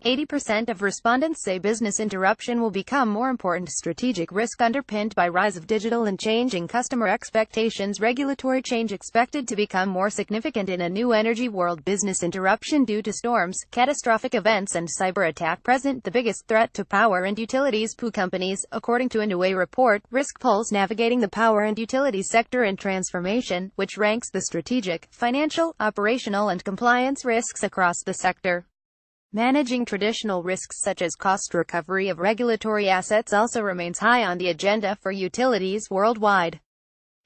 80% of respondents say business interruption will become more important strategic risk underpinned by rise of digital and changing customer expectations. Regulatory change expected to become more significant in a new energy world. Business interruption due to storms, catastrophic events and cyber attack present the biggest threat to power and utilities companies, according to a new report, Risk Pulse Navigating the Power and Utilities Sector in Transformation, which ranks the strategic, financial, operational and compliance risks across the sector. Managing traditional risks such as cost recovery of regulatory assets also remains high on the agenda for utilities worldwide.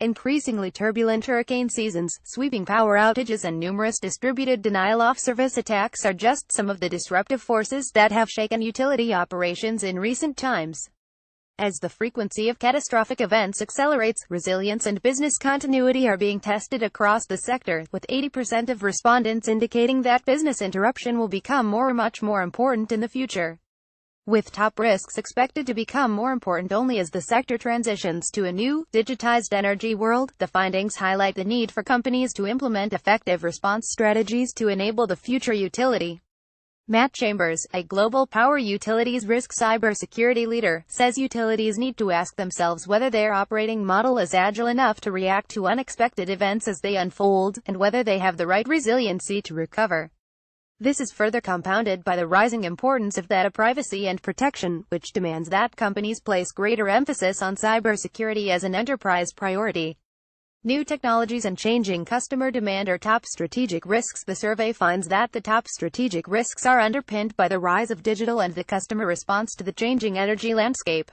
Increasingly turbulent hurricane seasons, sweeping power outages and numerous distributed denial-of-service attacks are just some of the disruptive forces that have shaken utility operations in recent times. As the frequency of catastrophic events accelerates, resilience and business continuity are being tested across the sector, with 80% of respondents indicating that business interruption will become much more important in the future. With top risks expected to become more important only as the sector transitions to a new, digitized energy world, the findings highlight the need for companies to implement effective response strategies to enable the future utility. Matt Chambers, a global power utilities risk cybersecurity leader, says utilities need to ask themselves whether their operating model is agile enough to react to unexpected events as they unfold, and whether they have the right resiliency to recover. This is further compounded by the rising importance of data privacy and protection, which demands that companies place greater emphasis on cybersecurity as an enterprise priority. New technologies and changing customer demand are top strategic risks. The survey finds that the top strategic risks are underpinned by the rise of digital and the customer response to the changing energy landscape.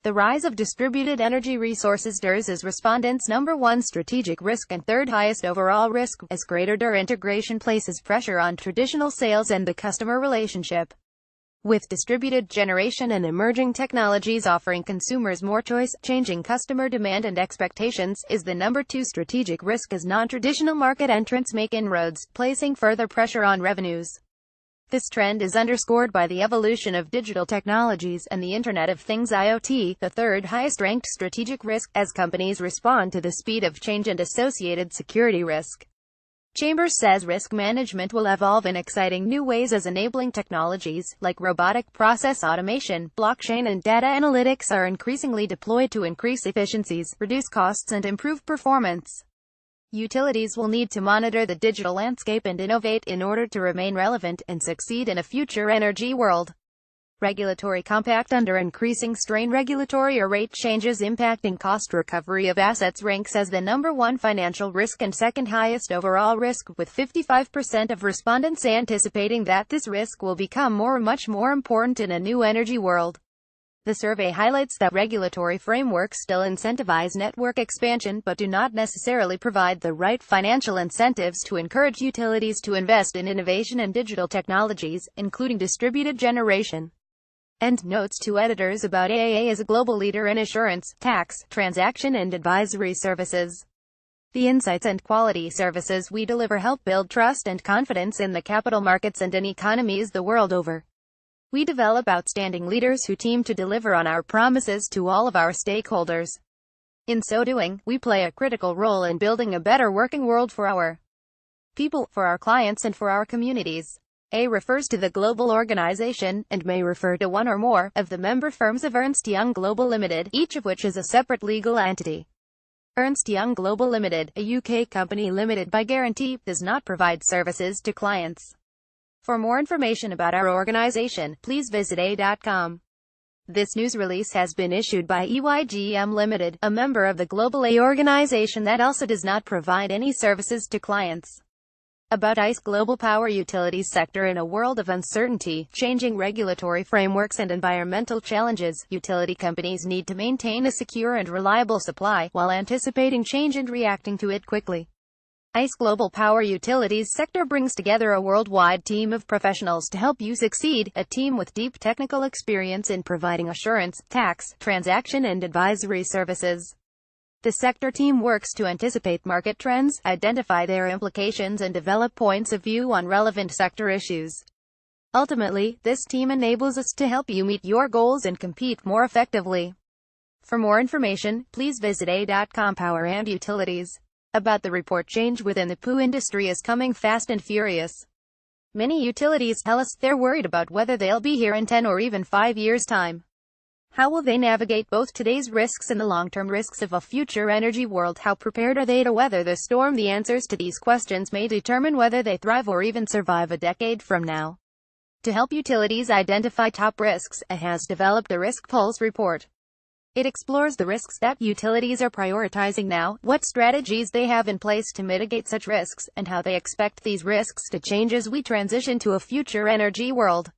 The rise of distributed energy resources DERs is respondents' number one strategic risk and third highest overall risk, as greater DER integration places pressure on traditional sales and the customer relationship. With distributed generation and emerging technologies offering consumers more choice, changing customer demand and expectations is the number two strategic risk as non-traditional market entrants make inroads, placing further pressure on revenues. This trend is underscored by the evolution of digital technologies and the Internet of Things (IoT), the third highest ranked strategic risk, as companies respond to the speed of change and associated security risk. Chambers says risk management will evolve in exciting new ways as enabling technologies, like robotic process automation, blockchain and data analytics are increasingly deployed to increase efficiencies, reduce costs and improve performance. Utilities will need to monitor the digital landscape and innovate in order to remain relevant and succeed in a future energy world. Regulatory compact under increasing strain. Regulatory or rate changes impacting cost recovery of assets ranks as the number one financial risk and second highest overall risk, with 55% of respondents anticipating that this risk will become much more important in a new energy world. The survey highlights that regulatory frameworks still incentivize network expansion but do not necessarily provide the right financial incentives to encourage utilities to invest in innovation and digital technologies, including distributed generation. End notes to editors about AAA as a global leader in assurance, tax, transaction and advisory services. The insights and quality services we deliver help build trust and confidence in the capital markets and in economies the world over. We develop outstanding leaders who team to deliver on our promises to all of our stakeholders. In so doing, we play a critical role in building a better working world for our people, for our clients and for our communities. A refers to the global organization, and may refer to one or more of the member firms of Ernst Young Global Limited, each of which is a separate legal entity. Ernst Young Global Limited, a UK company limited by guarantee, does not provide services to clients. For more information about our organization, please visit a.com. This news release has been issued by EYGM Limited, a member of the Global A organization that also does not provide any services to clients. About ICE Global Power Utilities Sector. In a world of uncertainty, changing regulatory frameworks and environmental challenges, utility companies need to maintain a secure and reliable supply, while anticipating change and reacting to it quickly. ICE Global Power Utilities Sector brings together a worldwide team of professionals to help you succeed, a team with deep technical experience in providing assurance, tax, transaction and advisory services. The sector team works to anticipate market trends, identify their implications and develop points of view on relevant sector issues. Ultimately, this team enables us to help you meet your goals and compete more effectively. For more information, please visit a.com. Power and Utilities. About the report, change within the POO industry is coming fast and furious. Many utilities tell us they're worried about whether they'll be here in 10 or even 5 years' time. How will they navigate both today's risks and the long-term risks of a future energy world? How prepared are they to weather the storm? The answers to these questions may determine whether they thrive or even survive a decade from now. To help utilities identify top risks, it has developed the Risk Pulse report. It explores the risks that utilities are prioritizing now, what strategies they have in place to mitigate such risks, and how they expect these risks to change as we transition to a future energy world.